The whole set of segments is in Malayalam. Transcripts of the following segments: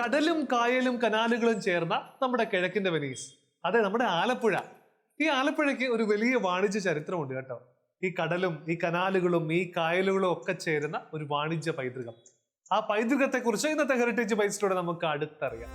കടലും കായലും കനാലുകളും ചേർന്ന നമ്മുടെ കിഴക്കിന്റെ വെനീസ്, അതെ നമ്മുടെ ആലപ്പുഴ. ഈ ആലപ്പുഴയ്ക്ക് ഒരു വലിയ വാണിജ്യ ചരിത്രമുണ്ട് കേട്ടോ. ഈ കടലും ഈ കനാലുകളും ഈ കായലുകളും ഒക്കെ ചേരുന്ന ഒരു വാണിജ്യ പൈതൃകം. ആ പൈതൃകത്തെ കുറിച്ച് ഇന്നത്തെ ഹെറിറ്റേജ് ബൈറ്റ്സിലൂടെ നമുക്ക് അടുത്തറിയാം.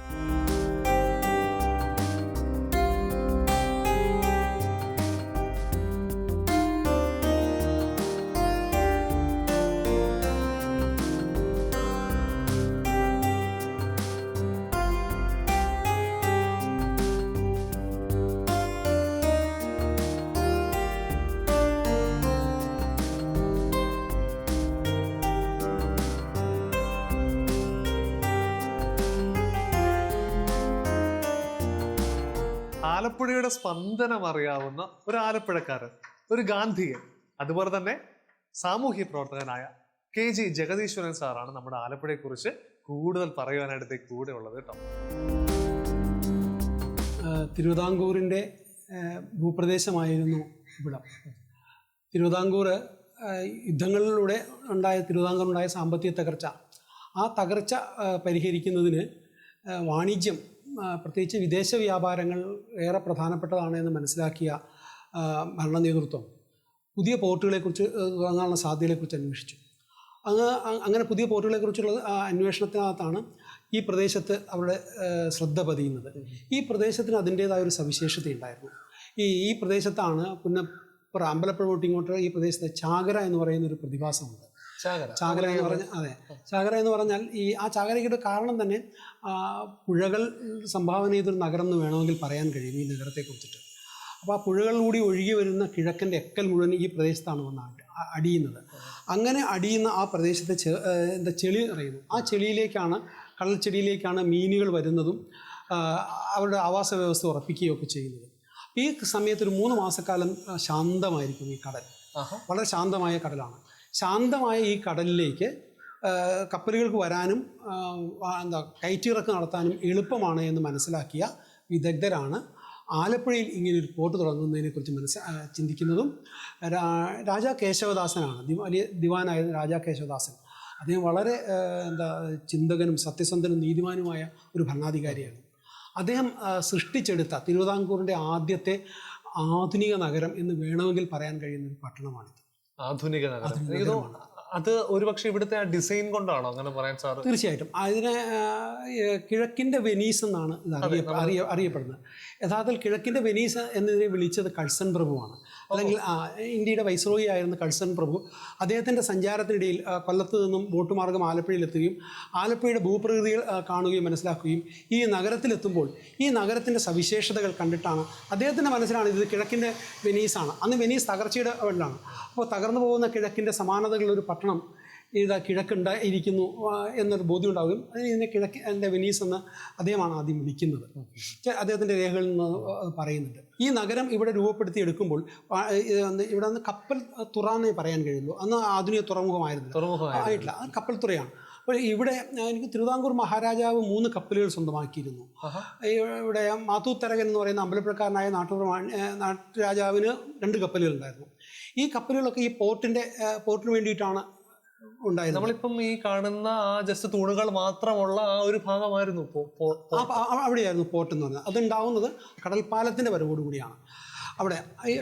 ആലപ്പുഴയുടെ സ്പന്ദനം അറിയാവുന്ന ഒരു ആലപ്പുഴക്കാരൻ, ഒരു ഗാന്ധിയൻ, അതുപോലെ തന്നെ സാമൂഹ്യ പ്രവർത്തകനായ KG ജഗദീശ്വരൻ സാറാണ് നമ്മുടെ ആലപ്പുഴയെ കുറിച്ച് കൂടുതൽ പറയുവാനായിട്ട് കൂടെ ഉള്ളത് കേട്ടോ. തിരുവിതാംകൂറിൻ്റെ ഭൂപ്രദേശമായിരുന്നു ഇവിടം. തിരുവിതാംകൂർ യുദ്ധങ്ങളിലൂടെ തിരുവിതാംകൂറുണ്ടായ സാമ്പത്തിക തകർച്ച, ആ തകർച്ച പരിഹരിക്കുന്നതിന് വാണിജ്യം, പ്രത്യേകിച്ച് വിദേശ വ്യാപാരങ്ങൾ ഏറെ പ്രധാനപ്പെട്ടതാണ് എന്ന് മനസ്സിലാക്കിയ ഭരണ നേതൃത്വം പുതിയ പോർട്ടുകളെക്കുറിച്ച് തുടങ്ങാനുള്ള സാധ്യതയെക്കുറിച്ച് അന്വേഷിച്ചു. അങ്ങനെ പുതിയ പോർട്ടുകളെക്കുറിച്ചുള്ള അന്വേഷണത്തിനകത്താണ് ഈ പ്രദേശത്ത് അവരുടെ ശ്രദ്ധ പതിയുന്നത്. ഈ പ്രദേശത്തിന് അതിൻ്റേതായ ഒരു സവിശേഷതയുണ്ടായിരുന്നു. ഈ പ്രദേശത്താണ് പുന്നപ്പുറ അമ്പലപ്പുഴ തൊട്ട് ഇങ്ങോട്ട് ഈ പ്രദേശത്ത് ചാകര എന്ന് പറയുന്ന ഒരു പ്രതിഭാസമുണ്ട്. ചാകര എന്ന് പറഞ്ഞാൽ, അതെ, ചാകര എന്ന് പറഞ്ഞാൽ ആ ചാകരയ്ക്ക് കാരണം തന്നെ പുഴകൾ സംഭാവന ചെയ്തൊരു നഗരം എന്ന് വേണമെങ്കിൽ പറയാൻ കഴിയും ഈ നഗരത്തെക്കുറിച്ചിട്ട്. അപ്പോൾ ആ പുഴകളിലൂടെ ഒഴുകി വരുന്ന കിഴക്കൻ്റെ എക്കൽ മുഴുവൻ ഈ പ്രദേശത്താണ് വന്ന് അടിയുന്നത്. അങ്ങനെ അടിയുന്ന ആ പ്രദേശത്തെ ചെളി അറിയുന്നു. ആ ചെളിയിലേക്കാണ്, കടൽ ചെടിയിലേക്കാണ് മീനുകൾ വരുന്നതും അവരുടെ ആവാസ വ്യവസ്ഥ ഉറപ്പിക്കുകയൊക്കെ ചെയ്യുന്നത്. ഈ സമയത്ത് ഒരു 3 മാസക്കാലം ശാന്തമായിരിക്കും ഈ കടൽ. വളരെ ശാന്തമായ കടലാണ്. ശാന്തമായ ഈ കടലിലേക്ക് കപ്പലുകൾക്ക് വരാനും കയറ്റിറക്ക് നടത്താനും എളുപ്പമാണ് എന്ന് മനസ്സിലാക്കിയ വിദഗ്ധരാണ് ആലപ്പുഴയിൽ ഇങ്ങനൊരു പോർട്ട് തുടങ്ങുന്നതിനെക്കുറിച്ച് ചിന്തിക്കുന്നതും. രാജാ കേശവദാസനാണ്, വലിയ ദിവാനായിരുന്ന രാജാ കേശവദാസൻ. അദ്ദേഹം വളരെ ചിന്തകനും സത്യസന്ധനും നീതിമാനുമായ ഒരു ഭരണാധികാരിയാണ്. അദ്ദേഹം സൃഷ്ടിച്ചെടുത്ത തിരുവിതാംകൂറിൻ്റെ ആദ്യത്തെ ആധുനിക നഗരം എന്ന് വേണമെങ്കിൽ പറയാൻ കഴിയുന്ന ഒരു പട്ടണമാണിത്. ആധുനിക നഗരം. അത് ഒരുപക്ഷെ ഇവിടുത്തെ ആ ഡിസൈൻ കൊണ്ടാണോ അങ്ങനെ പറയാൻ സാർ? തീർച്ചയായിട്ടും. അതിനെ കിഴക്കിൻ്റെ വെനീസ് എന്നാണ് ഇത് അറിയപ്പെടുന്നത്. യഥാർത്ഥത്തിൽ കിഴക്കിൻ്റെ വെനീസ് എന്നതിനെ വിളിച്ചത് കഴ്സൺ പ്രഭുവാണ്. അല്ലെങ്കിൽ ഇന്ത്യയുടെ വൈസ്രോയി ആയിരുന്ന കഴ്സൺ പ്രഭു അദ്ദേഹത്തിൻ്റെ സഞ്ചാരത്തിനിടയിൽ കൊല്ലത്ത് നിന്നും ബോട്ട് മാർഗം ആലപ്പുഴയിലെത്തുകയും ആലപ്പുഴയുടെ ഭൂപ്രകൃതികൾ കാണുകയും മനസ്സിലാക്കുകയും ഈ നഗരത്തിലെത്തുമ്പോൾ ഈ നഗരത്തിൻ്റെ സവിശേഷതകൾ കണ്ടിട്ടാണ് അദ്ദേഹത്തിൻ്റെ മനസ്സിലാണ് ഇത് കിഴക്കിൻ്റെ വെനീസാണ്. അന്ന് വെനീസ് തകർച്ചയുടെ വെള്ളമാണ്. അപ്പോൾ തകർന്നു പോകുന്ന കിഴക്കിൻ്റെ സമാനതകളുള്ളൊരു പട്ടണം കിഴക്കുണ്ടായിരിക്കുന്നു എന്നൊരു ബോധ്യം ഉണ്ടാവുകയും ഇതിനെ കിഴക്കിൻ്റെ വെനീസ് എന്ന് അദ്ദേഹമാണ് ആദ്യം വിളിക്കുന്നത്. അദ്ദേഹത്തിൻ്റെ രേഖകളിൽ നിന്ന് പറയുന്നുണ്ട്. ഈ നഗരം ഇവിടെ രൂപപ്പെടുത്തിയെടുക്കുമ്പോൾ ഇവിടെ നിന്ന് കപ്പൽ തുറ എന്നേ പറയാൻ കഴിയുള്ളൂ. അന്ന് ആധുനിക തുറമുഖമായിട്ടില്ല, അത് കപ്പൽ തുറയാണ്. അപ്പോൾ ഇവിടെ എനിക്ക് തിരുവിതാംകൂർ മഹാരാജാവ് 3 കപ്പലുകൾ സ്വന്തമാക്കിയിരുന്നു. ഇവിടെ മാത്തൂത്തരകൻ എന്ന് പറയുന്ന അമ്പലപ്പുഴക്കാരനായ നാട്ടുരാജാവിന് 2 കപ്പലുകളുണ്ടായിരുന്നു. ഈ കപ്പലുകളൊക്കെ ഈ പോർട്ടിന് വേണ്ടിയിട്ടാണ് ഉണ്ടായത്. നമ്മളിപ്പം ഈ കാണുന്ന ആ ജസ്റ്റ് തൂണുകൾ മാത്രമുള്ള ആ ഒരു ഭാഗമായിരുന്നു അവിടെയായിരുന്നു പോർട്ട് എന്ന് പറഞ്ഞാൽ. അതുണ്ടാവുന്നത് കടൽപ്പാലത്തിൻ്റെ വരവോടുകൂടിയാണ്. അവിടെ ഈ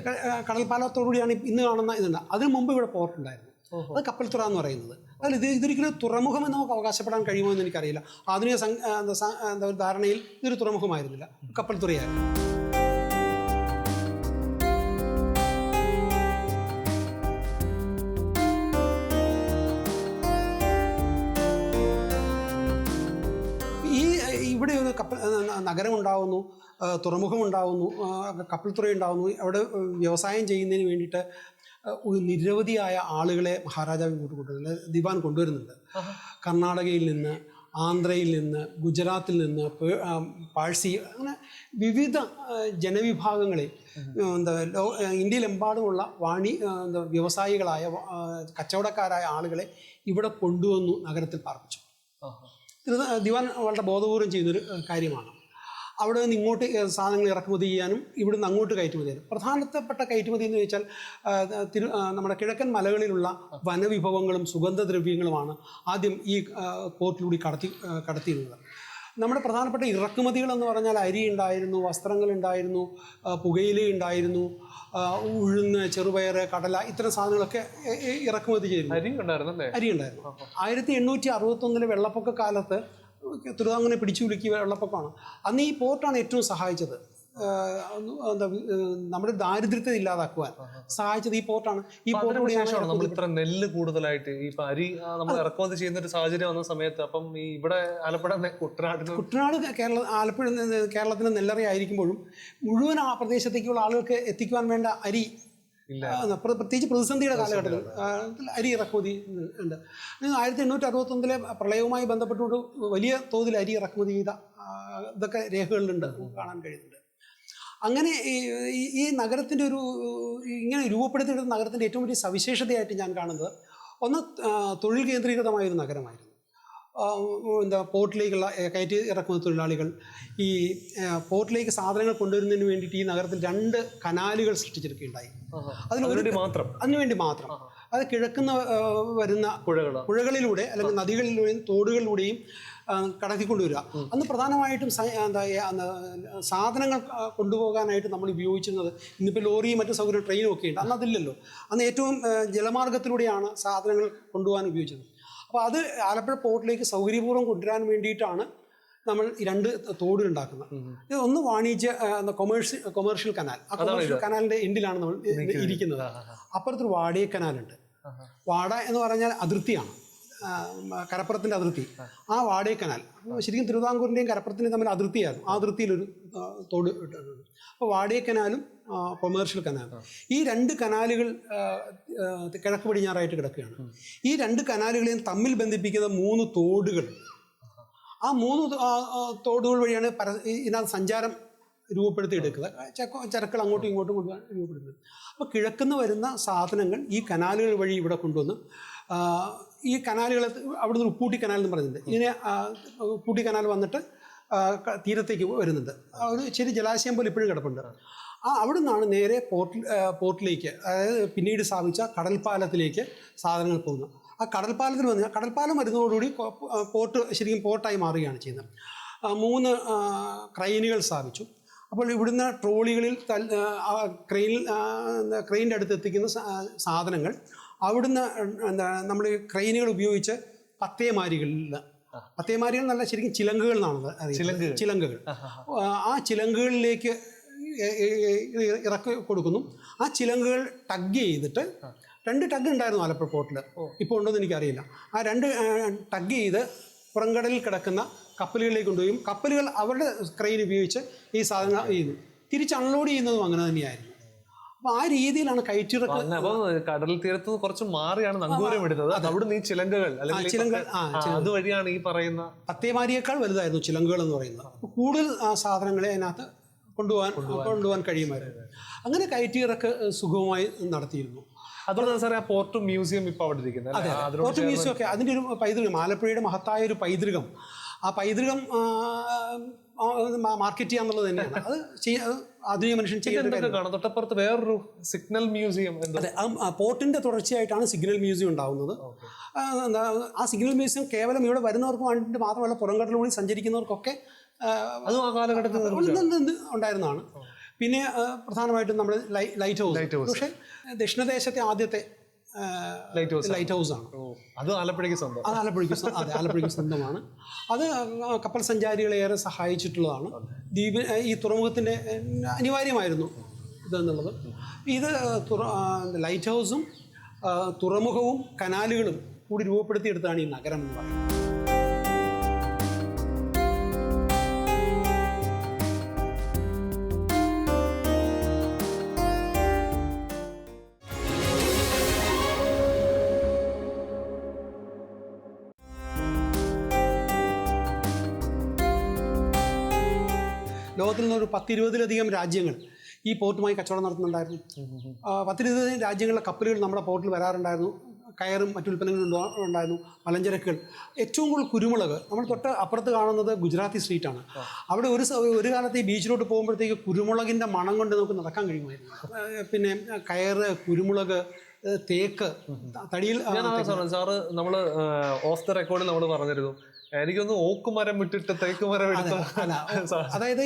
കടൽപ്പാലത്തോടുകൂടിയാണ് ഇന്ന് കാണുന്ന ഇതുണ്ട്. അതിന് മുമ്പ് ഇവിടെ പോർട്ട് ഉണ്ടായിരുന്നു. അത് കപ്പൽത്തുറ എന്ന് പറയുന്നത്. അതിൽ ഇതൊരിക്കലും തുറമുഖം എന്ന് നമുക്ക് അവകാശപ്പെടാൻ കഴിയുമോ എന്ന് എനിക്കറിയില്ല. ആധുനിക ഒരു ധാരണയിൽ ഇതൊരു തുറമുഖമായിരുന്നില്ല, കപ്പൽത്തുറയായിരുന്നു. ഇവിടെ ഒരു നഗരം ഉണ്ടാവുന്നു, തുറമുഖം ഉണ്ടാവുന്നു, കപ്പൽത്തുറ ഉണ്ടാവുന്നു. അവിടെ വ്യവസായം ചെയ്യുന്നതിന് വേണ്ടിയിട്ട് നിരവധിയായ ആളുകളെ മഹാരാജാവ് ഇങ്ങോട്ട് കൊണ്ടുവരുന്നുണ്ട്, ദിവാൻ കൊണ്ടുവരുന്നുണ്ട്. കർണാടകയിൽ നിന്ന്, ആന്ധ്രയിൽ നിന്ന്, ഗുജറാത്തിൽ നിന്ന്, പാഴ്സി, അങ്ങനെ വിവിധ ജനവിഭാഗങ്ങളെ ഇന്ത്യയിലെമ്പാടുമുള്ള വ്യവസായികളായ കച്ചവടക്കാരായ ആളുകളെ ഇവിടെ കൊണ്ടുവന്നു നഗരത്തിൽ പാർപ്പിച്ചു. ഇത് ദിവാൻ വളരെ ബോധപൂർവം ചെയ്യുന്നൊരു കാര്യമാണ്. അവിടെ നിന്ന് ഇങ്ങോട്ട് സാധനങ്ങൾ ഇറക്കുമതി ചെയ്യാനും ഇവിടുന്ന് അങ്ങോട്ട് കയറ്റുമതി ചെയ്യാനും. പ്രധാനപ്പെട്ട കയറ്റുമതി എന്ന് ചോദിച്ചാൽ നമ്മുടെ കിഴക്കൻ മലകളിലുള്ള വനവിഭവങ്ങളും സുഗന്ധദ്രവ്യങ്ങളുമാണ് ആദ്യം ഈ പോർട്ടിലൂടെ കടത്തിയിരുന്നത്. നമ്മുടെ പ്രധാനപ്പെട്ട ഇറക്കുമതികൾ എന്ന് പറഞ്ഞാൽ അരി ഉണ്ടായിരുന്നു, വസ്ത്രങ്ങൾ ഉണ്ടായിരുന്നു, പുകയില ഉണ്ടായിരുന്നു, ഉഴുന്ന്, ചെറുപയർ, കടല, ഇത്തരം സാധനങ്ങളൊക്കെ ഇറക്കുമതി ചെയ്തിരുന്നു. അരി ഉണ്ടായിരുന്നു. 1861 വെള്ളപ്പൊക്ക കാലത്ത് തിരുവിതാംകൂറിനെ പിടിച്ചു കുലുക്കിയ വെള്ളപ്പൊക്കമാണ്. അന്ന് ഈ പോർട്ടാണ് ഏറ്റവും സഹായിച്ചത്. നമ്മുടെ ദാരിദ്ര്യത്തെ ഇല്ലാതാക്കുവാൻ സഹായിച്ചത് ഈ പോർട്ടാണ്. ഈ പോർട്ടിലൂടെയാണ് നമ്മൾ ഇത്ര നെല്ല് കൂടുതലായിട്ട് ഇപ്പൊ അരി നമ്മൾ ഇറക്കുമതി ചെയ്യുന്ന ഒരു സാഹചര്യം വന്ന സമയത്ത് അപ്പം ഈ ഇവിടെ ആലപ്പുഴ കുട്ടനാട് ആലപ്പുഴ കേരളത്തിന് നെല്ലറ ആയിരിക്കുമ്പോഴും മുഴുവൻ ആ പ്രദേശത്തേക്കുള്ള ആളുകൾക്ക് എത്തിക്കുവാൻ വേണ്ട അരി പ്രത്യേകിച്ച് പ്രതിസന്ധിയുടെ കാലഘട്ടത്തിൽ അരി ഇറക്കുമതി ഉണ്ട്. 1861 പ്രളയവുമായി ബന്ധപ്പെട്ടുകൊണ്ട് വലിയ തോതിൽ അരി ഇറക്കുമതി ചെയ്ത ഇതൊക്കെ രേഖകളിലുണ്ട്, കാണാൻ കഴിയുന്നുണ്ട്. അങ്ങനെ ഈ നഗരത്തിൻ്റെ ഇങ്ങനെ രൂപപ്പെടുത്തിയെടുത്ത നഗരത്തിൻ്റെ ഏറ്റവും വലിയ സവിശേഷതയായിട്ട് ഞാൻ കാണുന്നത് ഒന്ന് തൊഴിൽ കേന്ദ്രീകൃതമായൊരു നഗരമായിരുന്നു. പോർട്ടിലേക്കുള്ള കയറ്റി ഇറക്കുമതി തൊഴിലാളികൾ ഈ പോർട്ടിലേക്ക് സാധനങ്ങൾ കൊണ്ടുവരുന്നതിന് വേണ്ടിയിട്ട് ഈ നഗരത്തിൽ 2 കനാലുകൾ സൃഷ്ടിച്ചെടുക്കുകയുണ്ടായി. അതിനുവേണ്ടി മാത്രം അത് കിഴക്കുന്ന വരുന്ന പുഴകളിലൂടെ അല്ലെങ്കിൽ നദികളിലൂടെയും തോടുകളിലൂടെയും കടത്തിക്കൊണ്ടുവരിക. അന്ന് പ്രധാനമായിട്ടും സാധനങ്ങൾ കൊണ്ടുപോകാനായിട്ട് നമ്മൾ ഉപയോഗിച്ചിരുന്നത്, ഇന്നിപ്പോൾ ലോറിയും മറ്റു സൗകര്യം ട്രെയിനും ഒക്കെ ഉണ്ട്, അന്ന് അതില്ലല്ലോ. അന്ന് ഏറ്റവും ജലമാർഗത്തിലൂടെയാണ് സാധനങ്ങൾ കൊണ്ടുപോകാൻ ഉപയോഗിച്ചത്. അപ്പോൾ അത് ആലപ്പുഴ പോർട്ടിലേക്ക് സൗകര്യപൂർവ്വം കൊണ്ടുവരാൻ വേണ്ടിയിട്ടാണ് നമ്മൾ ഈ 2 തോടുകൾ ഉണ്ടാക്കുന്നത്. ഇത് ഒന്ന് വാണിജ്യ കൊമേഴ്ഷ്യൽ കനാൽ. ആ കൊമേഴ്ഷ്യൽ കനാലിൻ്റെ എൻഡിലാണ് നമ്മൾ ഇരിക്കുന്നത്. അപ്പുറത്തൊരു വാടക കനാലുണ്ട്. വാട എന്ന് പറഞ്ഞാൽ അതിർത്തിയാണ്, കരപ്പുറത്തിൻ്റെ അതിർത്തി. ആ വാടക കനാൽ ശരിക്കും തിരുവിതാംകൂറിൻ്റെയും കരപ്പുറത്തിൻ്റെയും തമ്മിൽ അതിർത്തിയായിരുന്നു. ആ അതിർത്തിയിലൊരു തോട് ഇട്ടിട്ടുണ്ട്. അപ്പോൾ വാടക കനാലും കൊമേഴ്ഷ്യൽ കനാലും, ഈ 2 കനാലുകൾ കിഴക്ക് പടിഞ്ഞാറായിട്ട് കിടക്കുകയാണ്. ഈ 2 കനാലുകളെയും തമ്മിൽ ബന്ധിപ്പിക്കുന്ന 3 തോടുകൾ. ആ 3 തോടുകൾ വഴിയാണ് ഇതിനകത്ത് സഞ്ചാരം രൂപപ്പെടുത്തിയെടുക്കുന്നത്. ചരക്കുകൾ അങ്ങോട്ടും ഇങ്ങോട്ടും കൊണ്ടുപോകാൻ രൂപപ്പെടുന്നത്. അപ്പോൾ കിഴക്കുന്ന് വരുന്ന സാധനങ്ങൾ ഈ കനാലുകൾ വഴി ഇവിടെ കൊണ്ടുവന്ന് ഈ കനാലുകൾ അവിടുന്ന് ഉപ്പൂട്ടി കനാൽ എന്ന് പറയുന്നുണ്ട്. ഇതിനെ ഉപ്പൂട്ടി കനാൽ വന്നിട്ട് തീരത്തേക്ക് വരുന്നുണ്ട്. ഒരു ചെറിയ ജലാശയം പോലെ ഇപ്പോഴും കിടപ്പുണ്ട്. അവിടെ നിന്നാണ് നേരെ പോർട്ടിലേക്ക്, അതായത് പിന്നീട് സ്ഥാപിച്ച കടൽപ്പാലത്തിലേക്ക് സാധനങ്ങൾ പോകുന്നത്. ആ കടൽപ്പാലം വരുന്നതോടുകൂടി പോർട്ട് ശരിക്കും പോർട്ടായി മാറുകയാണ് ചെയ്യുന്നത്. 3 ക്രെയിനുകൾ സ്ഥാപിച്ചു. അപ്പോൾ ഇവിടുന്ന് ട്രോളികളിൽ ക്രെയിനിൻ്റെ അടുത്ത് എത്തിക്കുന്ന സാധനങ്ങൾ അവിടുന്ന് നമ്മൾ ക്രെയിനുകൾ ഉപയോഗിച്ച് പത്തേമാരികൾ നല്ല ശരിക്കും ചിലങ്കുകൾ എന്നാണ് ചിലങ്കുകൾ. ആ ചിലങ്കുകളിലേക്ക് ഇറക്കി കൊടുക്കുന്നു. ആ ചിലങ്കുകൾ ടഗ് ചെയ്തിട്ട് 2 ടഗ് ഉണ്ടായിരുന്നു ആലപ്പുഴ പോർട്ടിൽ, ഇപ്പോൾ ഉണ്ടോയെന്ന് എനിക്കറിയില്ല. ആ 2 ടഗ് ചെയ്ത് പുറംകടലിൽ കിടക്കുന്ന കപ്പലുകളിലേക്ക് കൊണ്ടുപോയും കപ്പലുകൾ അവരുടെ ക്രെയിൻ ഉപയോഗിച്ച് ഈ സാധനങ്ങൾ ചെയ്യുന്നു. തിരിച്ച് അൺലോഡ് ചെയ്യുന്നതും അങ്ങനെ തന്നെയായിരുന്നു. അപ്പോൾ ആ രീതിയിലാണ് കയറ്റിറക്ക്. കടൽ തീരത്ത് കുറച്ച് മാറിയാണ് നങ്കൂരം എടുത്തത്. അവിടുന്ന് ഈ ചിലങ്കകൾ അതുവഴിയാണ് ഈ പറയുന്ന പത്തേമാരിയേക്കാൾ വലുതായിരുന്നു ചിലങ്കുകൾ എന്ന് പറയുന്നത്. അപ്പോൾ കൂടുതൽ സാധനങ്ങളെ അതിനകത്ത് കൊണ്ടുപോകാൻ കഴിയുമായിരുന്നു. അങ്ങനെ കയറ്റിറക്ക് സുഗമമായി നടത്തിയിരുന്നു. അതുകൊണ്ട് സാറേ ആ പോർട്ട് മ്യൂസിയം ഇപ്പോൾ അവിടെ ഇരിക്കുന്നത്. അതെ, പോർട്ട് മ്യൂസിയം ഒക്കെ അതിൻ്റെ ഒരു പൈതൃകം, ആലപ്പുഴയുടെ മഹത്തായ ഒരു പൈതൃകം. ആ പൈതൃകം മാർക്കറ്റ് ചെയ്യാന്നുള്ളത് തന്നെയാണ്. അത് ആധുനിക മനുഷ്യൻ ചെയ്യുന്നത്. തൊട്ടപ്പുറത്ത് വേറൊരു സിഗ്നൽ മ്യൂസിയം. അതെ, ആ പോർട്ടിന്റെ തുടർച്ചയായിട്ടാണ് സിഗ്നൽ മ്യൂസിയം ഉണ്ടാകുന്നത്. ആ സിഗ്നൽ മ്യൂസിയം കേവലം ഇവിടെ വരുന്നവർക്ക് വേണ്ടിയിട്ട് മാത്രമല്ല, പുറംകടലിലൂടെ സഞ്ചരിക്കുന്നവർക്കൊക്കെ അതും ആ കാലഘട്ടത്തിൽ ഉണ്ടായിരുന്നതാണ്. പിന്നെ പ്രധാനമായിട്ടും നമ്മൾ ലൈറ്റ് ഹൗസ്. പക്ഷേ ദക്ഷിണദേശത്തെ ആദ്യത്തെ ലൈറ്റ് ഹൗസ് ആണ്. അത് ആലപ്പുഴയ്ക്ക് സ്വന്തം. അത് ആലപ്പുഴയ്ക്ക് സ്വന്തമാണ്. അത് കപ്പൽ സഞ്ചാരികളെ ഏറെ സഹായിച്ചിട്ടുള്ളതാണ്. ഈ തുറമുഖത്തിൻ്റെ അനിവാര്യമായിരുന്നു ഇതെന്നുള്ളത്. ഇത് ലൈറ്റ് ഹൗസും തുറമുഖവും കനാലുകളും കൂടി രൂപപ്പെടുത്തിയെടുത്താണ് ഈ നഗരം എന്ന് പറയുന്നത്. ലോകത്തിൽ നിന്നൊരു 10-20ലധികം രാജ്യങ്ങൾ ഈ പോർട്ടുമായി കച്ചവടം നടത്തുന്നുണ്ടായിരുന്നു. 10-20 രാജ്യങ്ങളിലെ കപ്പലുകൾ നമ്മുടെ പോർട്ടിൽ വരാറുണ്ടായിരുന്നു. കയറും മറ്റു ഉൽപ്പന്നങ്ങളും ഉണ്ടായിരുന്നു, മലഞ്ചരക്കുകൾ. ഏറ്റവും കൂടുതൽ കുരുമുളക്. നമ്മൾ തൊട്ട് അപ്പുറത്ത് കാണുന്നത് ഗുജറാത്തി സ്ട്രീറ്റാണ്. അവിടെ ഒരു കാലത്ത് ഈ ബീച്ചിലോട്ട് പോകുമ്പോഴത്തേക്ക് കുരുമുളകിൻ്റെ മണം കൊണ്ട് നമുക്ക് നടക്കാൻ കഴിയുമായിരുന്നു. പിന്നെ കയറ്, കുരുമുളക്, തേക്ക് തടിയിൽ സാറ് നമ്മള് ഓഫ് ദ റെക്കോർഡിൽ നമ്മൾ പറഞ്ഞിരുന്നു, എനിക്കൊന്ന് ഓക്കുമരം വിട്ടിട്ട് തേക്കുമരം എടുത്ത അതായത്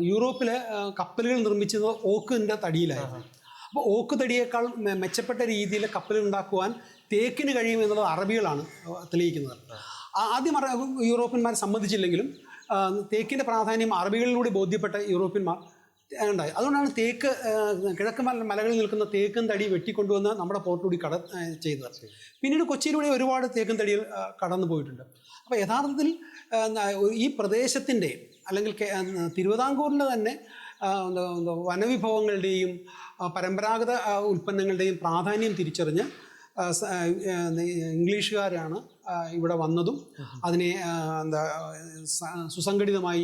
യൂറോപ്പിലെ കപ്പലുകൾ നിർമ്മിച്ചത് ഓക്കിന്റെ തടിയിലായിരുന്നു. അപ്പോൾ ഓക്ക് തടിയേക്കാൾ മെച്ചപ്പെട്ട രീതിയിൽ കപ്പലുകൾ ഉണ്ടാക്കുവാൻ തേക്കിന് കഴിയും എന്നുള്ളത് അറബികളാണ് തെളിയിക്കുന്നത്. ആദ്യം യൂറോപ്യന്മാർ സമ്മതിച്ചില്ലെങ്കിലും തേക്കിൻ്റെ പ്രാധാന്യം അറബികളിലൂടെ ബോധ്യപ്പെട്ട യൂറോപ്യന്മാർ ഉണ്ടായി. അതുകൊണ്ടാണ് തേക്ക് കിഴക്ക് മലകളിൽ നിൽക്കുന്ന തേക്കും തടി വെട്ടിക്കൊണ്ടുവന്ന് നമ്മുടെ പോർട്ടിലൂടെ ചെയ്തത്. പിന്നീട് കൊച്ചിയിലൂടെ ഒരുപാട് തേക്കും തടികൾ കടന്നു പോയിട്ടുണ്ട്. അപ്പോൾ യഥാർത്ഥത്തിൽ ഈ പ്രദേശത്തിൻ്റെ അല്ലെങ്കിൽ തിരുവിതാംകൂറിൻ്റെ തന്നെ വനവിഭവങ്ങളുടെയും പരമ്പരാഗത ഉൽപ്പന്നങ്ങളുടെയും പ്രാധാന്യം തിരിച്ചറിഞ്ഞ് ഇംഗ്ലീഷുകാരാണ് ഇവിടെ വന്നതും അതിനെ സുസംഘടിതമായി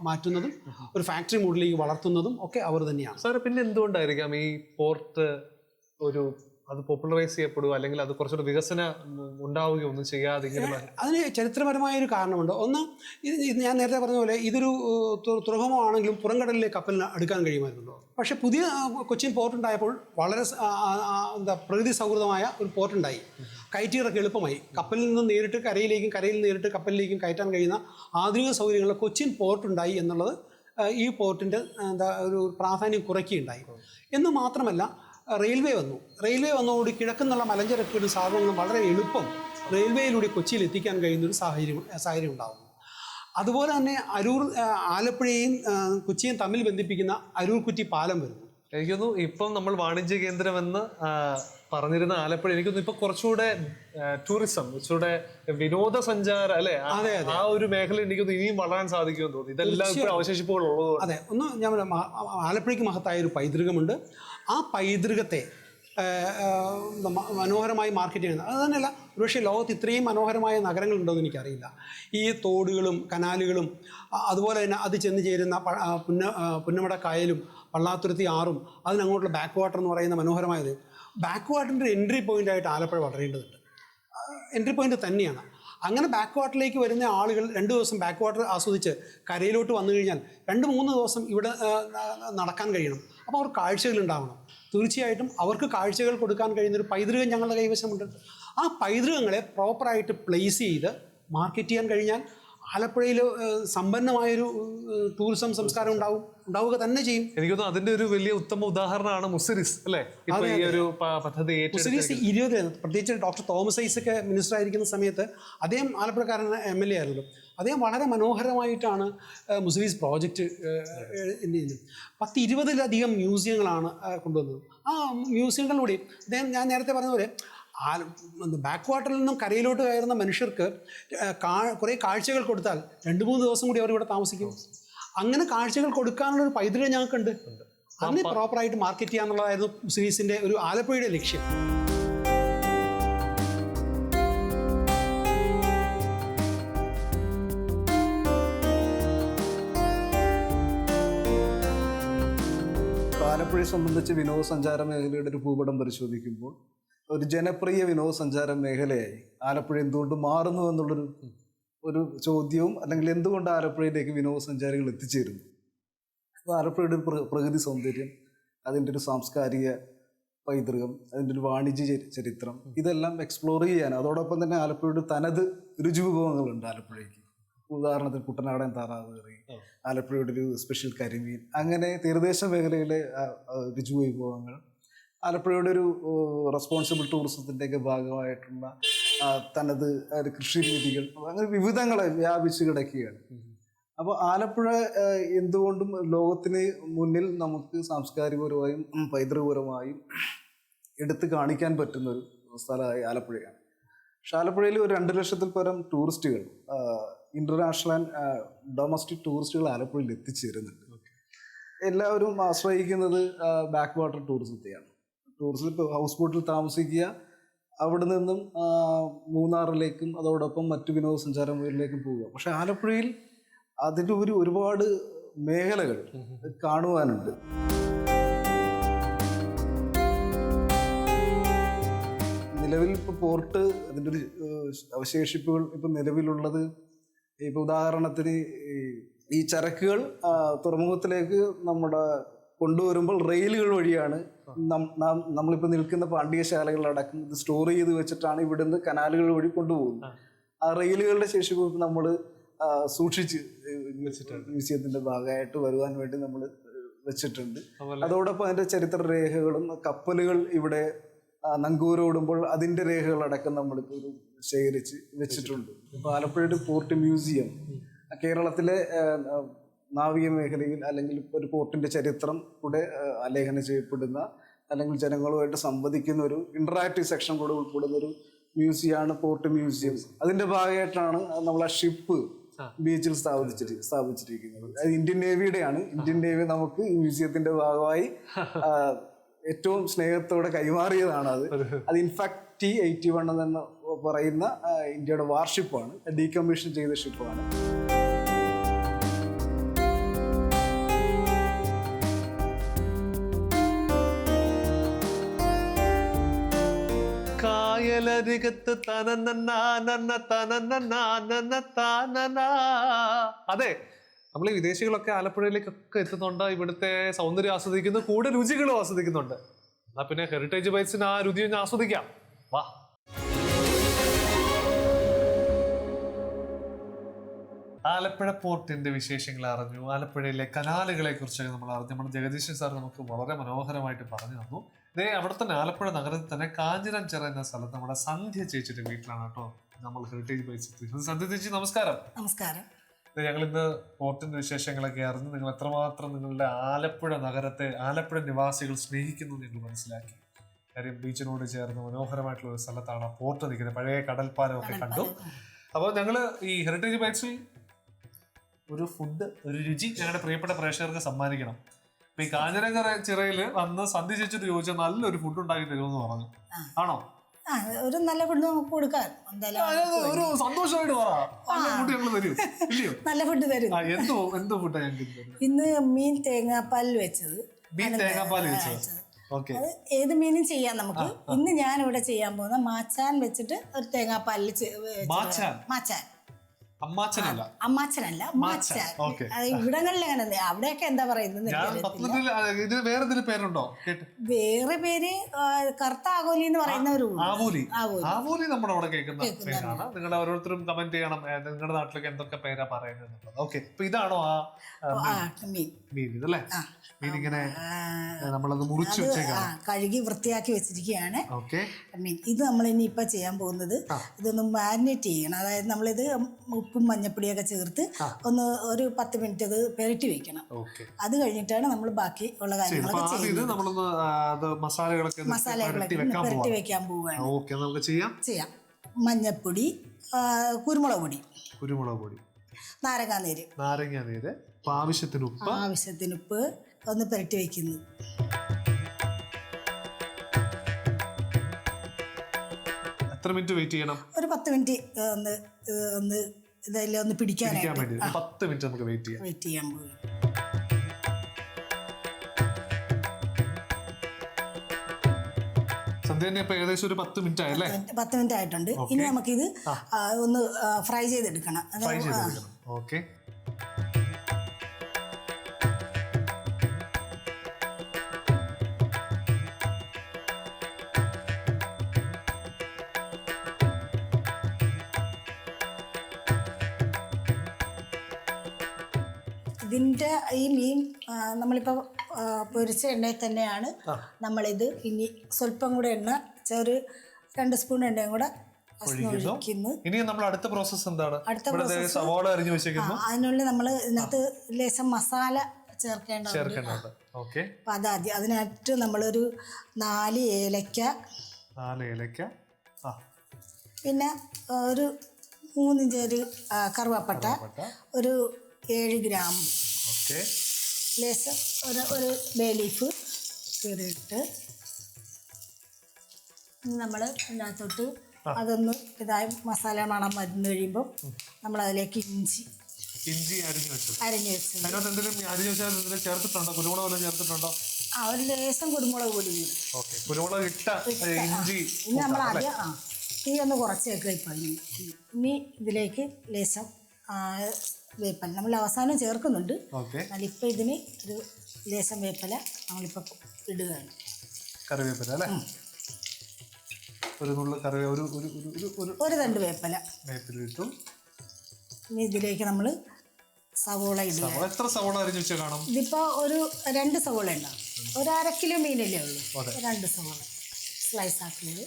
മാറ്റുന്നതും ഒരു ഫാക്ടറി മോഡലിലേക്ക് വളർത്തുന്നതും ഒക്കെ അവർ തന്നെയാണ്. സാർ, പിന്നെ എന്തുകൊണ്ടായിരിക്കാം ഈ പോർട്ട് അത് പോപ്പുലറൈസ് ചെയ്യപ്പെടുക അല്ലെങ്കിൽ അത് കുറച്ചുകൂടി വികസനം ഉണ്ടാവുകയോ ഒന്നും ചെയ്യാതെ? അതിന് ചരിത്രപരമായൊരു കാരണമുണ്ട്. ഒന്ന്, ഞാൻ നേരത്തെ പറഞ്ഞ പോലെ ഇതൊരു തുറമുഖമാണെങ്കിലും പുറംകടലിലേക്ക് കപ്പലിന് അടുക്കാൻ കഴിയുമായിരുന്നല്ലോ. പക്ഷേ പുതിയ കൊച്ചിൻ പോർട്ടുണ്ടായപ്പോൾ വളരെ പ്രകൃതി സൗഹൃദമായ ഒരു പോർട്ടുണ്ടായി. കയറ്റിയിറക്കി എളുപ്പമായി. കപ്പലിൽ നിന്ന് നേരിട്ട് കരയിലേക്കും കരയിൽ നേരിട്ട് കപ്പലിലേക്കും കയറ്റാൻ കഴിയുന്ന ആധുനിക സൗകര്യങ്ങളുള്ള കൊച്ചിൻ പോർട്ടുണ്ടായി എന്നുള്ളത് ഈ പോർട്ടിൻ്റെ ഒരു പ്രാധാന്യം കുറയ്ക്കുകയുണ്ടായി. എന്ന് മാത്രമല്ല, റെയിൽവേ വന്നതോടുകൂടി കിഴക്കുന്നുള്ള മലഞ്ചരക്കുകളും സാധനങ്ങളും വളരെ എളുപ്പം റെയിൽവേയിലൂടെ കൊച്ചിയിൽ എത്തിക്കാൻ കഴിയുന്നൊരു സാഹചര്യം ഉണ്ടാകുന്നു. അതുപോലെ തന്നെ ആലപ്പുഴയും കൊച്ചിയും തമ്മിൽ ബന്ധിപ്പിക്കുന്ന അരൂർ കുറ്റി പാലം വരുന്നു. എനിക്കൊന്നു ഇപ്പം നമ്മൾ വാണിജ്യ കേന്ദ്രമെന്ന് പറഞ്ഞിരുന്ന ആലപ്പുഴ എനിക്കൊന്നു ഇപ്പൊ കുറച്ചുകൂടെ ടൂറിസം, കുറച്ചുകൂടെ വിനോദസഞ്ചാര അല്ലെ, ആ ഒരു മേഖല എനിക്കൊന്ന് ഇനിയും വളരാൻ സാധിക്കുമെന്ന് തോന്നി. ഇതെല്ലാം ഇപ്പോൾ അവശേഷിപ്പുകൾ ഉള്ളത്. അതെ, ഒന്ന് ഞാൻ ആലപ്പുഴയ്ക്ക് മഹത്തായ ഒരു പൈതൃകമുണ്ട്. ആ പൈതൃകത്തെ മനോഹരമായി മാർക്കറ്റ് ചെയ്യുന്നത് അത് തന്നെയല്ല. ഒരുപക്ഷെ ലോകത്ത് ഇത്രയും മനോഹരമായ നഗരങ്ങളുണ്ടോയെന്ന് എനിക്കറിയില്ല. ഈ തോടുകളും കനാലുകളും അതുപോലെ തന്നെ അത് ചെന്ന് ചേരുന്ന പുന്നമട കായലും പള്ളാത്തുരുത്തി ആറും അതിനങ്ങോട്ടുള്ള ബാക്ക് വാട്ടർ എന്ന് പറയുന്ന മനോഹരമായത്, ബാക്ക് വാട്ടറിൻ്റെ എൻട്രി പോയിൻ്റായിട്ട് ആലപ്പുഴ വളരേണ്ടതുണ്ട്. എൻട്രി പോയിൻ്റ് തന്നെയാണ്. അങ്ങനെ ബാക്ക് വാട്ടറിലേക്ക് വരുന്ന ആളുകൾ 2 ദിവസം ബാക്ക് വാട്ടർ ആസ്വദിച്ച് കരയിലോട്ട് വന്നു കഴിഞ്ഞാൽ 2-3 ദിവസം ഇവിടെ നടക്കാൻ കഴിയണം. അപ്പോൾ അവർ കാഴ്ചകൾ ഉണ്ടാവണം. തീർച്ചയായിട്ടും അവർക്ക് കാഴ്ചകൾ കൊടുക്കാൻ കഴിയുന്നൊരു പൈതൃകം ഞങ്ങളുടെ കൈവശമുണ്ട്. ആ പൈതൃകങ്ങളെ പ്രോപ്പറായിട്ട് പ്ലേസ് ചെയ്ത് മാർക്കറ്റ് ചെയ്യാൻ കഴിഞ്ഞാൽ ആലപ്പുഴയിൽ സമ്പന്നമായൊരു ടൂറിസം സംസ്കാരം ഉണ്ടാവുക തന്നെ ചെയ്യും. എനിക്കൊന്നും അതിന്റെ ഒരു വലിയ ഉത്തമ ഉദാഹരണമാണ് മുസിരിസ് അല്ലേ? ഈ ഒരു പദ്ധതി മുസിരിസ് 20 പ്രത്യേകിച്ച് ഡോക്ടർ തോമസ് ഐസക് മിനിസ്റ്റർ ആയിരിക്കുന്ന സമയത്ത് അദ്ദേഹം ആലപ്പുഴക്കാരൻ MLA ആയിരുന്നു. അദ്ദേഹം വളരെ മനോഹരമായിട്ടാണ് മുസിരീസ് പ്രോജക്റ്റ് 10-20-ലധികം മ്യൂസിയങ്ങളാണ് കൊണ്ടുവന്നത്. ആ മ്യൂസിയങ്ങളിലൂടെ അദ്ദേഹം, ഞാൻ നേരത്തെ പറഞ്ഞ പോലെ, ബാക്ക് വാട്ടറിൽ നിന്നും കരയിലോട്ട് കയറുന്ന മനുഷ്യർക്ക് കുറേ കാഴ്ചകൾ കൊടുത്താൽ 2-3 ദിവസം കൂടി അവർ ഇവിടെ താമസിക്കും. അങ്ങനെ കാഴ്ചകൾ കൊടുക്കാനുള്ളൊരു പൈതൃകം ഞങ്ങൾക്കുണ്ട്. അതിനെ പ്രോപ്പറായിട്ട് മാർക്കറ്റ് ചെയ്യാന്നുള്ളതായിരുന്നു മുസിരീസിൻ്റെ ഒരു ആലപ്പുഴയുടെ ലക്ഷ്യം. ആലപ്പുഴയെ സംബന്ധിച്ച് വിനോദസഞ്ചാര മേഖലയുടെ ഒരു ഭൂപടം പരിശോധിക്കുമ്പോൾ ഒരു ജനപ്രിയ വിനോദസഞ്ചാര മേഖലയായി ആലപ്പുഴ എന്തുകൊണ്ട് മാറുന്നു എന്നുള്ളൊരു ചോദ്യവും, അല്ലെങ്കിൽ എന്തുകൊണ്ട് ആലപ്പുഴയിലേക്ക് വിനോദസഞ്ചാരികൾ എത്തിച്ചേരുന്നു. അത് ആലപ്പുഴയുടെ ഒരു പ്രകൃതി സൗന്ദര്യം, അതിൻ്റെ ഒരു സാംസ്കാരിക പൈതൃകം, അതിൻ്റെ ഒരു വാണിജ്യ ചരിത്രം, ഇതെല്ലാം എക്സ്പ്ലോർ ചെയ്യാൻ, അതോടൊപ്പം തന്നെ ആലപ്പുഴയുടെ തനത് രുചിവിഭവങ്ങളുണ്ട് ആലപ്പുഴയ്ക്ക്. ഉദാഹരണത്തിന് കുട്ടനാടൻ താറാവ് കറി, ആലപ്പുഴയുടെ ഒരു സ്പെഷ്യൽ കരിമീൻ, അങ്ങനെ തീരദേശ മേഖലയിലെ രുചിവിഭവങ്ങൾ, ആലപ്പുഴയുടെ ഒരു റെസ്പോൺസിബിൾ ടൂറിസത്തിൻ്റെയൊക്കെ ഭാഗമായിട്ടുള്ള തനത് കൃഷി രീതികൾ, അങ്ങനെ വിവിധങ്ങളെ വ്യാപിച്ച് കിടക്കുകയാണ്. അപ്പോൾ ആലപ്പുഴ എന്തുകൊണ്ടും ലോകത്തിന് മുന്നിൽ നമുക്ക് സാംസ്കാരികപരമായും പൈതൃകപരമായും എടുത്തു കാണിക്കാൻ പറ്റുന്നൊരു സ്ഥലമായി ആലപ്പുഴയാണ്. പക്ഷെ ആലപ്പുഴയിൽ ഒരു 2 ലക്ഷത്തിൽ പരം ടൂറിസ്റ്റുകൾ, ഇൻ്റർനാഷണൽ ആൻഡ് ഡൊമസ്റ്റിക് ടൂറിസ്റ്റുകൾ ആലപ്പുഴയിൽ എത്തിച്ചേരുന്നുണ്ട്. എല്ലാവരും ആശ്രയിക്കുന്നത് ബാക്ക് വാട്ടർ ടൂറിസത്തെയാണ്. ടൂറിസം ഇപ്പോൾ ഹൗസ് ബോട്ടിൽ താമസിക്കുക, അവിടെ നിന്നും മൂന്നാറിലേക്കും അതോടൊപ്പം മറ്റു വിനോദസഞ്ചാര മേഖലയിലേക്കും പോവുക. പക്ഷെ ആലപ്പുഴയിൽ അതിലുപരി ഒരുപാട് മേഖലകൾ കാണുവാനുണ്ട്. നിലവിൽ ഇപ്പോൾ പോർട്ട്, അതിൻ്റെ ഒരു അവശേഷിപ്പുകൾ ഇപ്പം നിലവിലുള്ളത്, ഇപ്പോൾ ഉദാഹരണത്തിന് ഈ ചരക്കുകൾ തുറമുഖത്തിലേക്ക് നമ്മുടെ കൊണ്ടുവരുമ്പോൾ റെയിലുകൾ വഴിയാണ് നമ്മളിപ്പോൾ നിൽക്കുന്ന പാണ്ഡ്യശാലകളടക്കം ഇത് സ്റ്റോർ ചെയ്ത് വെച്ചിട്ടാണ് ഇവിടുന്ന് കനാലുകൾ വഴി കൊണ്ടുപോകുന്നത്. ആ റെയിലുകളുടെ ശേഷി നമ്മൾ സൂക്ഷിച്ച് മ്യൂസിയത്തിന്റെ ഭാഗമായിട്ട് വരുവാൻ വേണ്ടി നമ്മൾ വെച്ചിട്ടുണ്ട്. അതോടൊപ്പം അതിന്റെ ചരിത്ര രേഖകളും കപ്പലുകൾ ഇവിടെ നങ്കൂരോടുമ്പോൾ അതിന്റെ രേഖകളടക്കം നമ്മൾ ശേഖരിച്ച് വെച്ചിട്ടുണ്ട്. ഇപ്പൊ ആലപ്പുഴയുടെ പോർട്ട് മ്യൂസിയം കേരളത്തിലെ നാവിക മേഖലയിൽ അല്ലെങ്കിൽ ഒരു പോർട്ടിന്റെ ചരിത്രം കൂടെ ആലേഖനം ചെയ്യപ്പെടുന്ന അല്ലെങ്കിൽ ജനങ്ങളുമായിട്ട് സംവദിക്കുന്ന ഒരു ഇന്ററാക്റ്റീവ് സെക്ഷൻ കൂടെ ഉൾപ്പെടുന്ന ഒരു മ്യൂസിയമാണ് പോർട്ട് മ്യൂസിയം. അതിന്റെ ഭാഗമായിട്ടാണ് നമ്മൾ ആ ഷിപ്പ് ബീച്ചിൽ സ്ഥാപിച്ചിരിക്കുന്നത്. അത് ഇന്ത്യൻ നേവിയുടെയാണ്. ഇന്ത്യൻ നേവി നമുക്ക് ഈ മ്യൂസിയത്തിന്റെ ഭാഗമായി ഏറ്റവും സ്നേഹത്തോടെ കൈമാറിയതാണ്. അത് ഇൻഫാക്ട് T-81 എന്ന് പറയുന്ന ഇന്ത്യയുടെ വാർഷിപ്പാണ്. ഡീകമ്മീഷൻ ചെയ്ത ഷിപ്പാണ്. കായലരികത്ത് അതെ, നമ്മൾ ഈ വിദേശികളൊക്കെ ആലപ്പുഴയിലേക്കൊക്കെ എത്തുന്നുണ്ട്. ഇവിടുത്തെ സൗന്ദര്യം ആസ്വദിക്കുന്നു, കൂടെ രുചികളും ആസ്വദിക്കുന്നുണ്ട്. എന്നാ പിന്നെ ഹെറിറ്റേജ് ബൈറ്റ്സിന് ആ രുചി ഒന്ന് ആസ്വദിക്കാം. വാ. ആലപ്പുഴ പോർട്ടിന്റെ വിശേഷങ്ങൾ അറിഞ്ഞു, ആലപ്പുഴയിലെ കനാലുകളെ കുറിച്ചൊക്കെ നമ്മൾ അറിഞ്ഞു. നമ്മുടെ ജഗദീശൻ സാർ നമുക്ക് വളരെ മനോഹരമായിട്ട് പറഞ്ഞു തന്നു. ഇതേ അവിടെ തന്നെ ആലപ്പുഴ നഗരത്തിൽ തന്നെ കാഞ്ഞിരംചിറ എന്ന സ്ഥലത്ത് നമ്മുടെ സന്ധ്യ ചേച്ചിയുടെ വീട്ടിലാണ് കേട്ടോ നമ്മൾ ഹെറിറ്റേജ് ബൈറ്റ്സ്. സന്ധ്യ ചേച്ചി നമസ്കാരം. നമസ്കാരം. ഞങ്ങൾ ഇന്ന് പോർട്ടിന്റെ വിശേഷങ്ങളൊക്കെ അറിഞ്ഞ് നിങ്ങൾ എത്രമാത്രം നിങ്ങളുടെ ആലപ്പുഴ നഗരത്തെ ആലപ്പുഴ നിവാസികൾ സ്നേഹിക്കുന്നു ഞങ്ങൾ മനസ്സിലാക്കി. കാര്യം ബീച്ചിനോട് ചേർന്ന് മനോഹരമായിട്ടുള്ള ഒരു സ്ഥലത്താണ് പോർട്ട് നിൽക്കുന്നത്. പഴയ കടൽപ്പാലമൊക്കെ കണ്ടു. അപ്പോൾ ഞങ്ങൾ ഈ ഹെറിറ്റേജ് ബൈറ്റ്സിൽ ഒരു ഫുഡ്, ഒരു രുചി ഞങ്ങളുടെ പ്രിയപ്പെട്ട പ്രേക്ഷകർക്ക് സമ്മാനിക്കണം. ഇപ്പൊ ഈ കാഞ്ഞിരംചിറയില് വന്ന് സന്ധ്യ ചേച്ചിട്ട് ചോദിച്ചാൽ നല്ലൊരു ഫുഡ് ഉണ്ടാക്കി തരുമെന്ന് പറഞ്ഞു. ആണോ? ഒരു നല്ല ഫുഡ് നമുക്ക് കൊടുക്കാം. ഒരു സന്തോഷമായിട്ട് ഞങ്ങൾ തരും ഇല്ലയോ? നല്ല ഫുഡ് തരും. എന്തോ ഫുഡാ ഞങ്ങൾക്ക് ഇന്ന് മീൻ തേങ്ങാപ്പാലിൽ വെച്ചത്. മീൻ തേങ്ങാപ്പാൽ വെച്ചത്. അത് ഏത് മീനും ചെയ്യാം നമുക്ക്. ഇന്ന് ഞാൻ ഇവിടെ ചെയ്യാൻ പോകുന്ന മാച്ചാൻ വെച്ചിട്ട് ഒരു തേങ്ങാപ്പാലിൽ മാച്ചാൻ. അമ്മാച്ചനല്ല, മാച്ചാൻ. ഇവിടങ്ങളിൽ അങ്ങനെ, അവിടെയൊക്കെ എന്താ പറയുന്നത് വേറെ പേരുണ്ടോ? വേറെ പേര് കറുത്ത ആകോലി എന്ന് പറയുന്ന ഒരു ആവോലി നമ്മുടെ അവിടെ കേൾക്കുന്ന പേരാണ്. നിങ്ങൾ ഓരോരുത്തരും കമന്റ് ചെയ്യണം നിങ്ങളുടെ നാട്ടിലൊക്കെ എന്തൊക്കെ പേരാ പറയുന്നത്. ഓക്കെ, ഇപ്പൊ ഇതാണോ ആ മീൻ? ഇതല്ലേ മീൻ? ഇങ്ങനെ നമ്മളത് മുറിച്ച് വെച്ചേക്കാം, കഴുകി വൃത്തിയാക്കി വെച്ചിരിക്കുകയാണ് മീൻ. ഇത് നമ്മൾ ഇനി ഇപ്പൊ ചെയ്യാൻ പോകുന്നത് ഇതൊന്ന് മാരിനേറ്റ് ചെയ്യണം. അതായത് നമ്മളിത് ഉപ്പും മഞ്ഞപ്പൊടിയൊക്കെ ചേർത്ത് ഒരു 10 മിനിറ്റ് അത് പെരട്ടി വെക്കണം. അത് കഴിഞ്ഞിട്ടാണ് നമ്മൾ ബാക്കി ഉള്ള കാര്യങ്ങളൊക്കെ ചെയ്യുന്നത്. മസാലകളൊക്കെ പെരട്ടി വെക്കാൻ പോവുകയാണ്. ചെയ്യാം. മഞ്ഞപ്പൊടി, കുരുമുളക് പൊടി, നാരങ്ങാനീര്, ആവശ്യത്തിന് ഉപ്പ് ഒന്ന് പെരട്ടി വെക്കുന്നു. എത്ര മിനിറ്റ് വെയിറ്റ് ചെയ്യണം? ഒരു 10 മിനിറ്റ് ഒന്ന് ഇതെല്ലാം ഒന്ന് പിടിക്കാനായിട്ട് 10 മിനിറ്റ് നമുക്ക് വെയിറ്റ് ചെയ്യാൻ പോകും. സന്ധ്യ ഇപ്പൊ ഏകദേശം ഒരു 10 മിനിറ്റ് ആയല്ലേ? 10 മിനിറ്റ് ആയിട്ടുണ്ട്. ഇനി നമുക്കിത് ഒന്ന് ഫ്രൈ ചെയ്തെടുക്കണം. ഓക്കെ. ഇതിൻ്റെ ഈ മീൻ നമ്മളിപ്പോൾ പൊരിച്ച എണ്ണയിൽ തന്നെയാണ് നമ്മളിത് ഇനി സ്വല്പം കൂടെ എണ്ണ, ഒരു 2 സ്പൂൺ എണ്ണയും കൂടെ ഒഴിക്കുന്നു. അടുത്ത പ്രോസസ് എന്താണ്? അതിനുള്ളിൽ നമ്മൾ ഇതിനകത്ത് ലേശം മസാല ചേർക്കേണ്ടതുണ്ട്. അപ്പം അതാദ്യം അതിനായിട്ട് നമ്മളൊരു 4 ഏലക്ക, പിന്നെ ഒരു 3 ഇഞ്ച് ഒരു കറുവാപ്പട്ട, ഒരു 7 ഗ്രാം, ലേശം ഒരു ബേ ലീഫ് കീറിയിട്ട് നമ്മൾ ഇതിനകത്തോട്ട് അതൊന്ന് ഇതായി മസാല മണം മരുന്ന് കഴിയുമ്പോൾ നമ്മൾ അതിലേക്ക് ഇഞ്ചി അരിഞ്ഞു വെച്ചത് ഒരു ലേശം കുരുമുളക് പൊടി. ഇനി നമ്മൾ ആദ്യം തീ ഒന്ന് കുറച്ചേക്കുക. ഇപ്പം ഇനി ഇതിലേക്ക് ലേശം വേപ്പൽ നമ്മൾ അവസാനം ചേർക്കുന്നുണ്ട്. എന്നാൽ ഇപ്പം ഇതിന് ഒരു ലേശം വേപ്പില നമ്മളിപ്പോൾ ഇടുകയാണ്. കറിവേപ്പില അല്ലേ? ഒരു നുള്ളു കറിവേ ഒരു തണ്ട് വേപ്പില ഇട്ടു. ഇനി ഇതിലേക്ക് നമ്മൾ സവോള ഇടുക. എത്ര സവോള അരിഞ്ഞു വെച്ചാൽ കാണും? ഇതിപ്പോൾ ഒരു 2 സവോള ഉണ്ടാവും. ഒരു 1/2 കിലോ മീനല്ലേ ഉള്ളൂ. 2 സവോള സ്ലൈസ് ആക്കിയത്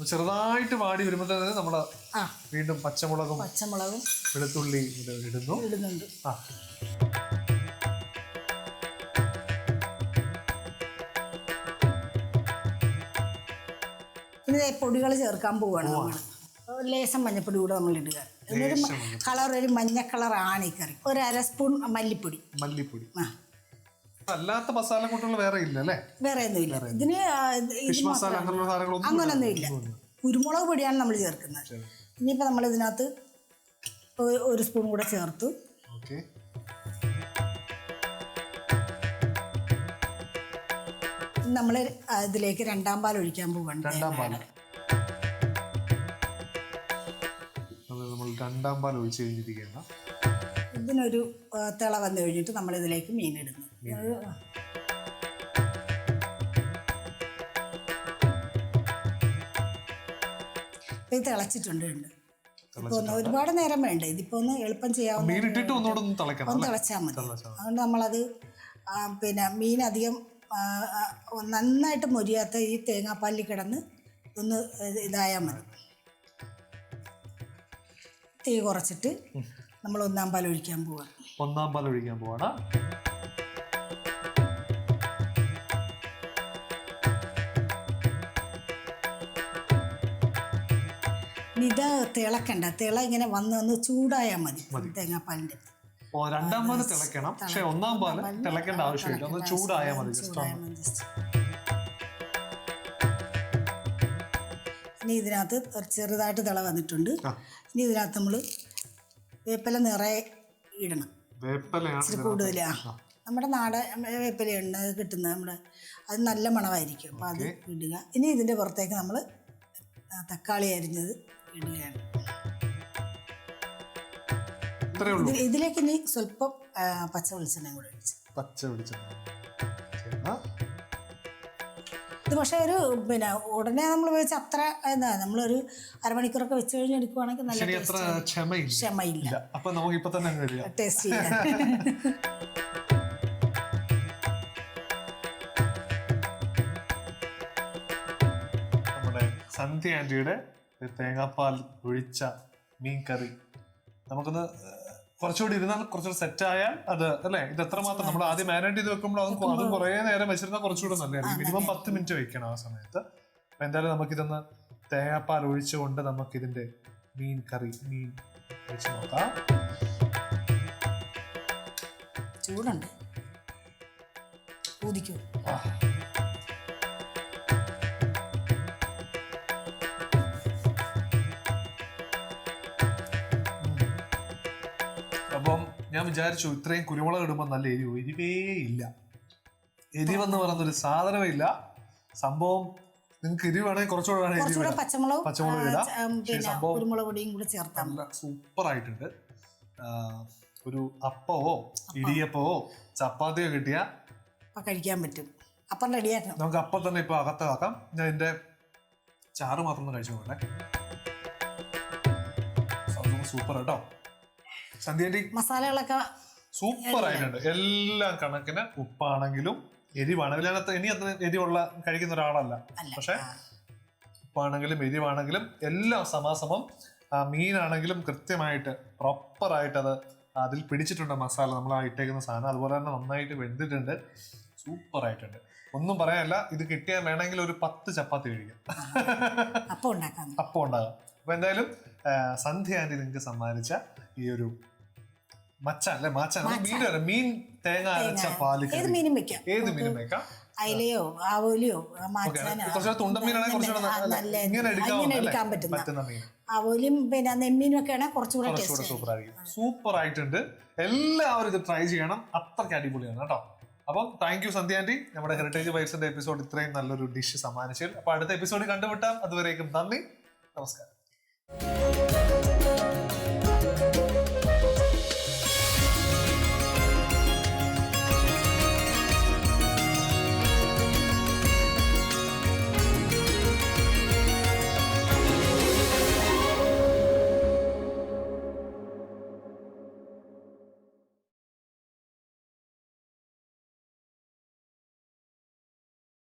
ചെറുതായിട്ട് വാടി വരുമ്പോൾ തന്നെ നമ്മൾ വീണ്ടും പച്ചമുളകും വെളുത്തുള്ളി ഇടുന്നുണ്ട്. ഇനി പൊടികൾ ചേർക്കാൻ പോവുകയാണ് നമ്മൾ. ലേശം മഞ്ഞപ്പൊടി കൂടെ നമ്മൾ ഇടുക. എന്നൊരു കളർ, ഒരു മഞ്ഞ കളറാണ് ഈ കറി. ഒരു 1/2 സ്പൂൺ മല്ലിപ്പൊടി. അല്ലാത്ത മസാല കൂട്ടുകൾ വേറെ ഇല്ല അല്ലേ? വേറെ ഒന്നുമില്ല ഇതിന്. അങ്ങനൊന്നും ഇല്ല. കുരുമുളക് പൊടിയാണ് നമ്മൾ ചേർക്കുന്നത്. ഇനിയിപ്പോൾ നമ്മൾ ഇതിനകത്ത് 1 സ്പൂൺ കൂടെ ചേർത്തു. നമ്മൾ ഇതിലേക്ക് 2ാം പാൽ ഒഴിക്കാൻ പോവാണ്. 2ാം പാൽ ഒഴിച്ച് കഴിഞ്ഞിരിക്കുകയാണ്. ഇതിനൊരു തിള വന്നു കഴിഞ്ഞിട്ട് നമ്മൾ ഇതിലേക്ക് മീൻ ഇടുന്നു. ഇത് തിളച്ചിട്ടുണ്ട്. ഇപ്പോൾ ഒരുപാട് നേരം വേണ്ട. ഇതിപ്പോൾ ഒന്ന് എളുപ്പം ചെയ്യാവുന്ന, ഒന്ന് തിളച്ചാൽ മതി. അതുകൊണ്ട് നമ്മളത് മീൻ അധികം നന്നായിട്ട് മൊരിയാത്ത ഈ തേങ്ങാപ്പാലിൽ കിടന്ന് ഒന്ന് ഇതായാൽ മതി. തീ കുറച്ചിട്ട് നമ്മൾ 1ാം പാൽ ഒഴിക്കാൻ പോവാണ്. 1ാം പാൽ ഒഴിക്കാൻ പോവാണ്. ഇത് തിളക്കണ്ട. തിള ഇങ്ങനെ വന്ന് ചൂടായാൽ മതി തേങ്ങാപ്പാലിൻ്റെ. 2ാം പാൽ തിളക്കണം, പക്ഷെ 1ാം പാൽ തിളക്കേണ്ട ആവശ്യമില്ല. ഒന്ന് ചൂടായാൽ മതി. ഇനി ഇതിനകത്ത് ചെറുതായിട്ട് തിള വന്നിട്ടുണ്ട്. ഇനി ഇതിനകത്ത് നമ്മൾ വേപ്പില നിറയെ ഇടണം. ഇച്ചിരി കൂടുതൽ. നമ്മുടെ വേപ്പിലയുണ്ട് കിട്ടുന്നത്. അത് നല്ല മണമായിരിക്കും. അപ്പോൾ അത് ഇടുക. ഇനി ഇതിൻ്റെ പുറത്തേക്ക് നമ്മൾ തക്കാളി അരിഞ്ഞത് ഇടുകയാണ്. ഇതിലേക്ക് ഇനി സ്വല്പം പച്ച വെളിച്ചെണ്ണയും കൂടെ ഒഴിച്ച്. ഇത് പക്ഷേ ഒരു ഉടനെ നമ്മൾ വെച്ച് അത്ര നമ്മളൊരു 1/2 മണിക്കൂറൊക്കെ വെച്ച് കഴിഞ്ഞ് എടുക്കുവാണെങ്കിൽ നല്ല ക്ഷമയില്ല. ടേസ്റ്റ് ചെയ്യാൻ. നമ്മുടെ സന്ധ്യ ആന്റിയുടെ തേങ്ങാപ്പാൽ ഒഴിച്ച മീൻ കറി നമുക്കൊന്ന് കുറച്ചുകൂടി ഇരുന്നാൽ കുറച്ചുകൂടി സെറ്റായാൽ അത് അല്ലേ? ഇത് എത്രമാത്രം നമ്മൾ ആദ്യം മാരിനേറ്റ് ചെയ്ത് വെക്കുമ്പോൾ അതും കുറേ നേരം വെച്ചിരുന്നാൽ കുറച്ചുകൂടി നല്ലതായിരിക്കും. മിനിമം 10 മിനിറ്റ് വെക്കണം ആ സമയത്ത്. അപ്പം എന്തായാലും നമുക്കിതൊന്ന് തേങ്ങാപ്പാൽ ഒഴിച്ചുകൊണ്ട് നമുക്കിതിൻ്റെ മീൻ വെച്ച് നോക്കാം. ചൂടുണ്ട്, ഊതിക്കോ. അപ്പം ഞാൻ വിചാരിച്ചു ഇത്രയും കുരുമുളക് ഇടുമ്പോൾ നല്ല എരിവേ ഇല്ല. എരിവെന്ന് പറയുന്നൊരു സാധനമേ ഇല്ല. സംഭവം നിങ്ങൾക്ക് എരിവ് വേണമെങ്കിൽ കുറച്ചുകൂടെ വേണമെങ്കിൽ പച്ചമുളക് ഇടാം. കുരുമുളക് പൊടിയും കൂടി ചേർത്താൽ സൂപ്പർ ആയിട്ടുണ്ട്. ഒരു അപ്പവോ ഇടിയപ്പവോ ചപ്പാത്തിയോ കിട്ടിയാ കഴിക്കാൻ പറ്റും. അപ്പം റെഡിയാക്കണം. നമുക്ക് അപ്പം തന്നെ ഇപ്പൊ അകത്താക്കാം. ഞാൻ ഇതിന്റെ ചാറ് മാത്രം ഒന്ന് കഴിച്ചു പോകട്ടെ. സൂപ്പർ കേട്ടോ. സന്ധ്യന്റെ മസാലകളൊക്കെ സൂപ്പർ ആയിട്ടുണ്ട്. എല്ലാം കണക്കിന് ഉപ്പാണെങ്കിലും എരിവാണെങ്കിലും ഇനി അത്ര എരിവുള്ള കഴിക്കുന്ന ഒരാളല്ല. പക്ഷെ ഉപ്പാണെങ്കിലും എരിവാണെങ്കിലും എല്ലാം സമാസമം. മീനാണെങ്കിലും കൃത്യമായിട്ട് പ്രോപ്പറായിട്ട് അത് അതിൽ പിടിച്ചിട്ടുണ്ട് മസാല. നമ്മൾ ഇട്ടേക്കുന്ന സാധനം അതുപോലെ തന്നെ നന്നായിട്ട് വെന്തിട്ടുണ്ട്. സൂപ്പർ ആയിട്ടുണ്ട്. ഒന്നും പറയാനല്ല. ഇത് കിട്ടിയാൽ വേണമെങ്കിൽ ഒരു 10 ചപ്പാത്തി കഴിക്കാം. അപ്പം ഉണ്ടാകാം. അപ്പൊ എന്തായാലും സന്ധ്യ ആന്റി നിങ്ങൾക്ക് സമ്മാനിച്ച ഈ ഒരു മീൻ തേങ്ങ അരച്ച പാല് ഏത് മീനും വെക്കാം. അയിലയോ ആവോലിയോ ഇങ്ങനെ എടുക്കാൻ പറ്റുന്ന ആവോലിയും പിന്നെ നെമ്മീനും ഒക്കെ ആണെങ്കിൽ കുറച്ചുകൂടെ സൂപ്പർ ആയിരിക്കും. സൂപ്പർ ആയിട്ടുണ്ട്. എല്ലാവരും ഇത് ട്രൈ ചെയ്യണം. അത്രയ്ക്ക് അടിപൊളിയാണ് കേട്ടോ. അപ്പം താങ്ക് യു സന്ധ്യ ആന്റി, നമ്മുടെ ഹെറിറ്റേജ് വൈബ്സിന്റെ എപ്പിസോഡ് ഇത്രയും നല്ലൊരു ഡിഷ് സമ്മാനിച്ചതിൽ. അപ്പൊ അടുത്ത എപ്പിസോഡിൽ കണ്ടുമുട്ടാം. അതുവരേക്കും നന്ദി, നമസ്കാരം.